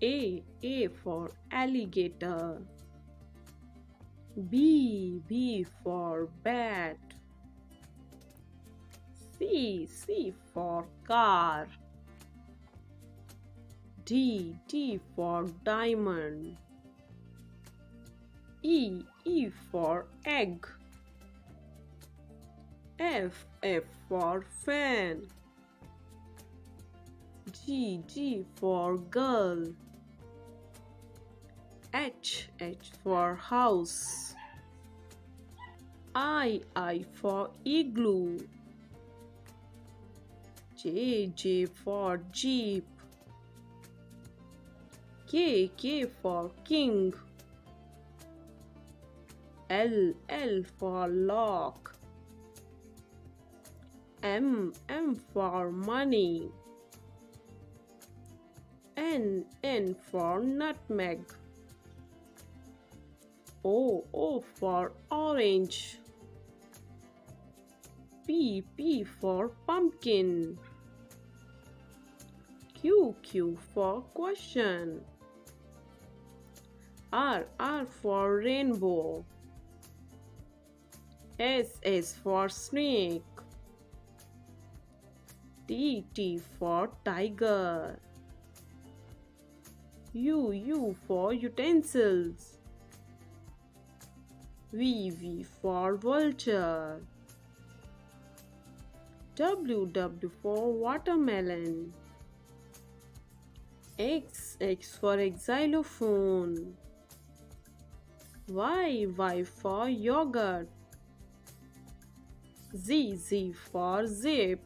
A for alligator. B for bat. C for car. D for diamond. E for egg. F for fan. G for girl. H for house. I for igloo. J for jeep. K for king. L for lock. M for money. N for nutmeg. O for orange. P for pumpkin. Q for question. R for rainbow. S for snake. T for tiger. U for utensils. V for vulture. W for watermelon. X for xylophone. Y for yogurt. Z for zip.